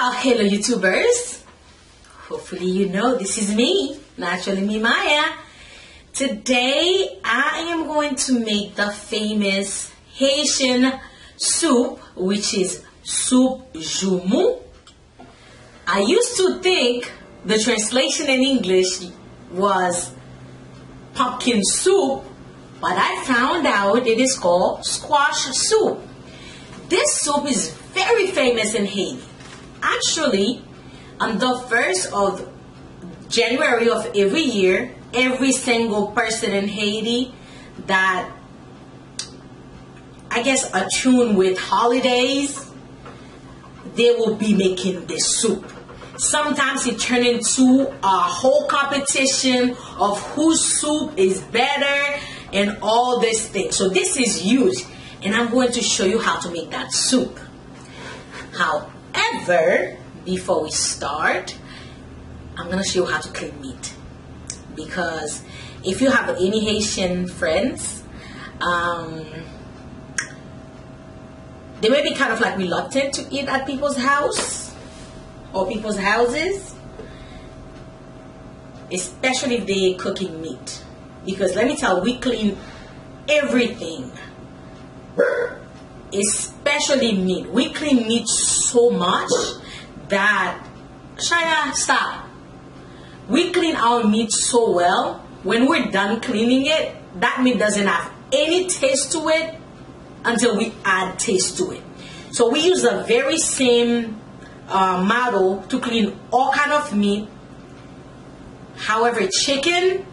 Hello YouTubers. Hopefully you know this is me, Naturallymemya. Today I am going to make the famous Haitian soup, which is soup jumu. I used to think the translation in English was pumpkin soup, but I found out it is called squash soup. This soup is very famous in Haiti. Actually, on the 1st of January of every year, every single person in Haiti that, I guess, attuned with holidays, they will be making this soup. Sometimes it turns into a whole competition of whose soup is better and all this thing. So this is huge, and I'm going to show you how to make that soup. However, before we start, I'm going to show you how to clean meat. Because if you have any Haitian friends, they may be kind of like reluctant to eat at people's house or people's houses, especially if they're cooking meat. Because let me tell you, we clean everything, especially meat. We clean meat so much that, Shaya, stop. We clean our meat so well, when we're done cleaning it, that meat doesn't have any taste to it until we add taste to it. So we use the very same model to clean all kind of meat. However, chicken,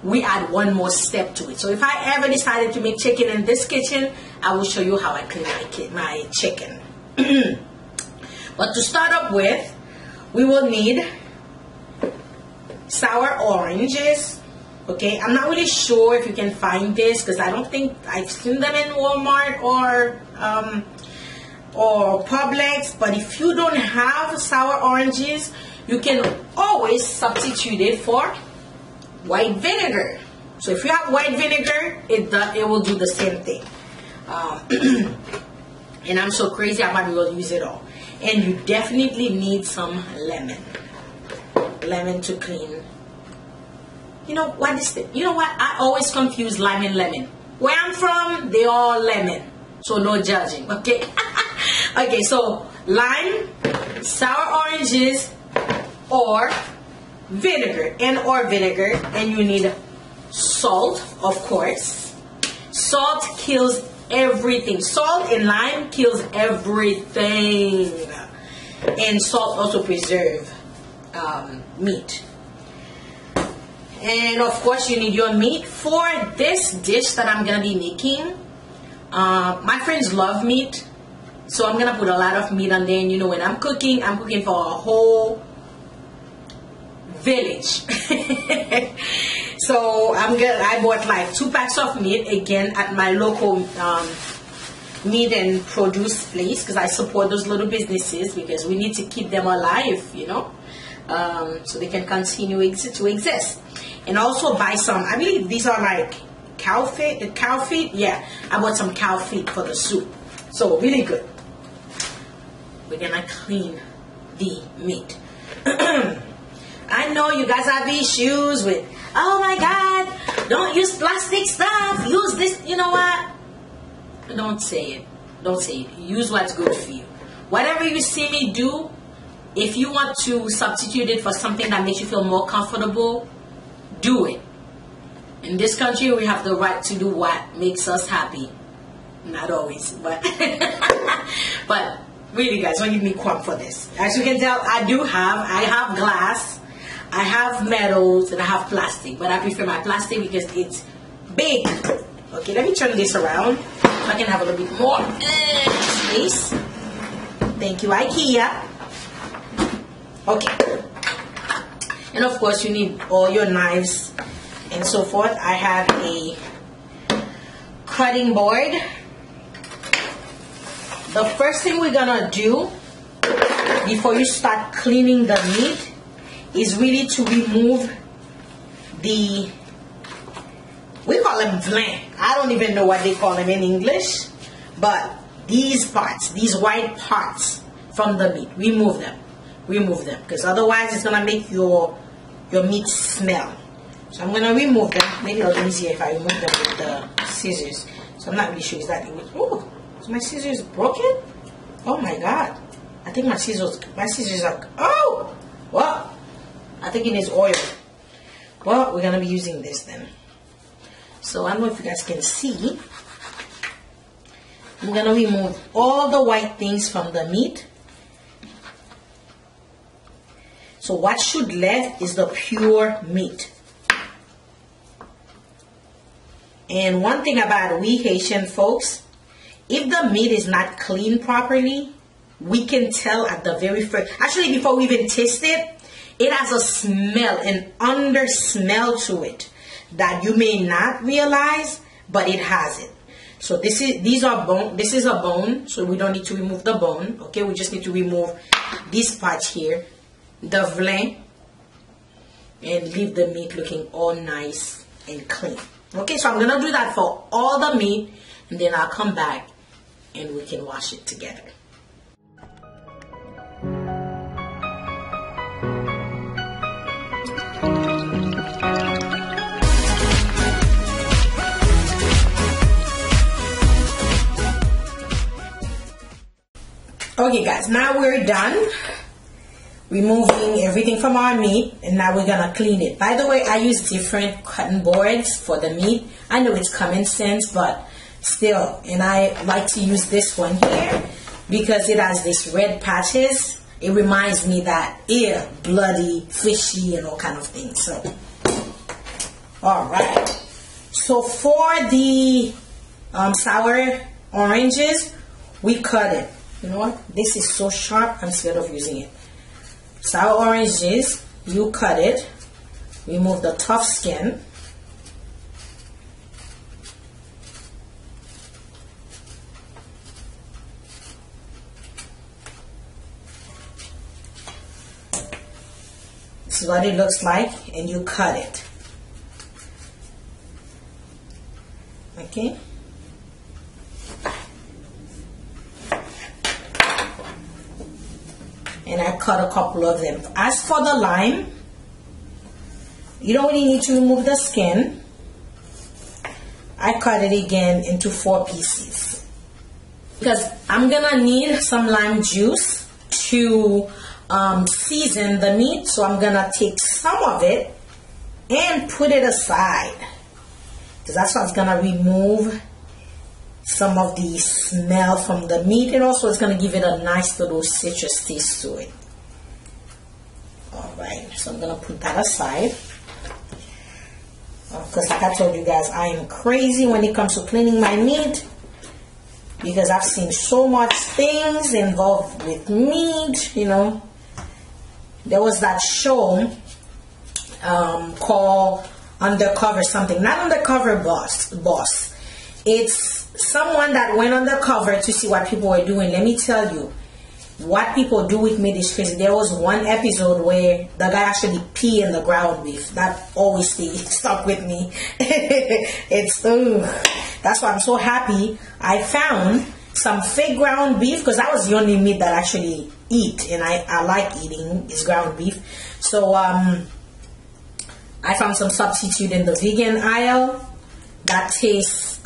we add one more step to it. So if I ever decided to make chicken in this kitchen, I will show you how I clean my chicken. But to start up with, we will need sour oranges. Okay, I'm not really sure if you can find this because I don't think I've seen them in Walmart or Publix. But if you don't have sour oranges, you can always substitute it for white vinegar. So if you have white vinegar, it will do the same thing. And I'm so crazy, I might be able to use it all. And you definitely need some lemon. Lemon to clean. You know what is it? You know what? I always confuse lime and lemon. Where I'm from, they all lemon. So no judging, okay? Okay, so lime, sour oranges, or vinegar. And you need salt, of course. Salt kills everything. Salt and lime kills everything. And salt also preserves meat. And of course you need your meat. For this dish that I'm gonna be making, my friends love meat, so I'm gonna put a lot of meat on there. And you know, when I'm cooking for a whole village. So I bought like 2 packs of meat again at my local meat and produce place, because I support those little businesses, because we need to keep them alive, you know, so they can continue to exist. And also buy some, I believe these are like cow feet. Yeah, I bought some cow feet for the soup. So really good. We're gonna clean the meat. I know you guys have issues with, oh my God, don't use plastic stuff, use this. You know what? Don't say it. Don't say it. Use what's good for you. Whatever you see me do, if you want to substitute it for something that makes you feel more comfortable, do it. In this country, we have the right to do what makes us happy. Not always, but but really, guys, don't give me crap for this. As you can tell, I have glass, I have metals, and I have plastic. But I prefer my plastic because it's big. Okay, let me turn this around so I can have a little bit more space. Thank you, IKEA. Okay. And of course, you need all your knives and so forth. I have a cutting board. The first thing we're gonna do before you start cleaning the meat is really to remove the, we call them blanc. I don't even know what they call them in English, but these parts, these white parts from the meat, remove them. remove them, because otherwise it's gonna make your meat smell. So I'm gonna remove them. Maybe it'll be easier if I remove them with the scissors. So I'm not really sure exactly what. Oh, is my scissors broken? Oh my god! I think my scissors are. Oh, well, I think it needs oil. Well, we're gonna be using this then. So I don't know if you guys can see. I'm gonna remove all the white things from the meat. So what should left is the pure meat. And one thing about we Haitian folks, if the meat is not cleaned properly, we can tell at the very first, actually before we even taste it, it has a smell, an under smell to it that you may not realize, but it has it. So this is a bone, so we don't need to remove the bone, okay? We just need to remove this part here, the vlin, and leave the meat looking all nice and clean. Okay, so I'm gonna do that for all the meat, and then I'll come back and we can wash it together. Okay guys, now we're done removing everything from our meat, and now we're gonna clean it. By the way, I use different cutting boards for the meat. I know it's common sense, but still, and I like to use this one here because it has this red patches. It reminds me that bloody, fishy, and all kind of things. So, all right. So for the sour oranges, we cut it. You know what? This is so sharp, I'm scared of using it. Sour oranges, you cut it, remove the tough skin. This is what it looks like, and you cut it. Okay? And I cut a couple of them. As for the lime, you don't really need to remove the skin. I cut it again into 4 pieces because I'm gonna need some lime juice to season the meat. So I'm gonna take some of it and put it aside because that's what's gonna remove some of the smell from the meat, and also it's going to give it a nice little citrus taste to it. Alright, so I'm going to put that aside. Because like I told you guys, I am crazy when it comes to cleaning my meat, because I've seen so much things involved with meat, you know. There was that show called Undercover something, not Undercover Boss. It's someone that went undercover to see what people were doing. Let me tell you, what people do with meat is crazy. There was one episode where the guy actually peed in the ground beef. That always stuck with me. That's why I'm so happy I found some fake ground beef, because that was the only meat that I actually eat, and I like eating is ground beef. So I found some substitute in the vegan aisle that tastes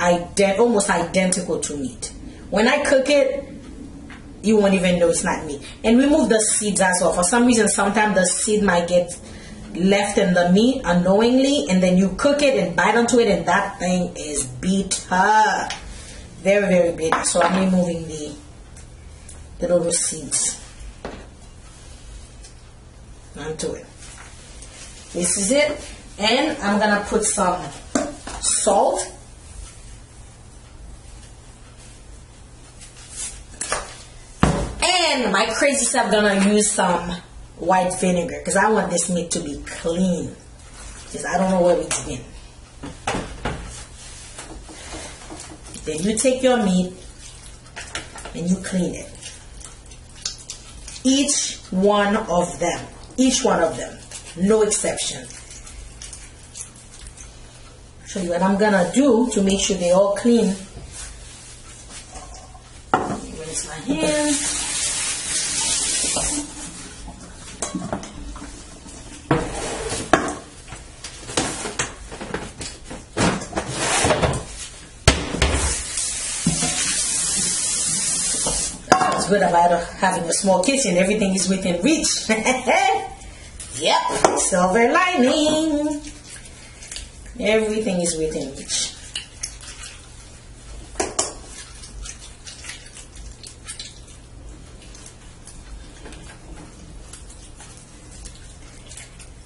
almost identical to meat. When I cook it, you won't even know it's not meat. And remove the seeds as well. For some reason, sometimes the seed might get left in the meat unknowingly, and then you cook it and bite onto it, and that thing is bitter. Very, very bitter. So I'm removing the little seeds onto it. This is it. And I'm gonna put some salt. And my crazy self gonna use some white vinegar because I want this meat to be clean, because I don't know where it's been. Then you take your meat and you clean it. Each one of them, no exception. Show you what I'm gonna do to make sure they all clean. Rinse my hands. What's good about having a small kitchen? Everything is within reach. Yep, silver lining. Everything is within reach.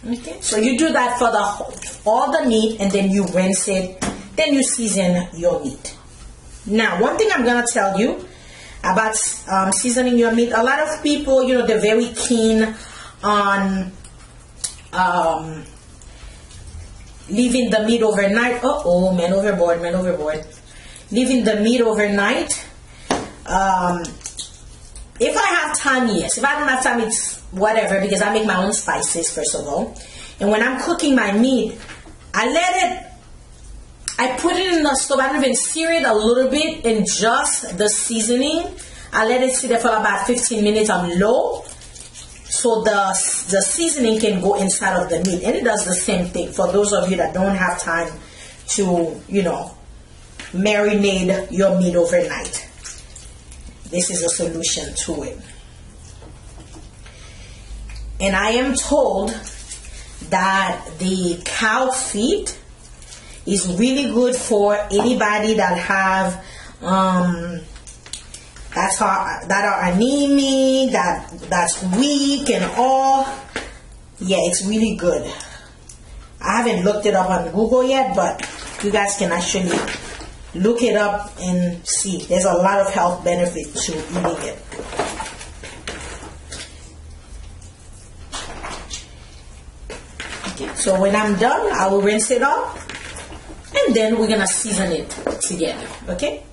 Okay, so you do that for all the meat, and then you rinse it, then you season your meat. Now, one thing I'm gonna tell you about seasoning your meat. A lot of people, you know, they're very keen on leaving the meat overnight. Oh, man overboard, man overboard. Leaving the meat overnight. If I have time, yes. If I don't have time, it's whatever, because I make my own spices, first of all. And when I'm cooking my meat, I put it in the stove. I don't even sear it a little bit in just the seasoning. I let it sit there for about 15 minutes on low, so the seasoning can go inside of the meat. And it does the same thing for those of you that don't have time to, you know, marinate your meat overnight. This is a solution to it. And I am told that the cow feet is really good for anybody that have that are anemic, that's weak and all. Yeah, it's really good. I haven't looked it up on Google yet, but you guys can actually look it up and see. There's a lot of health benefit to eating it. Okay, so when I'm done, I will rinse it off, and then we're gonna season it together. Okay.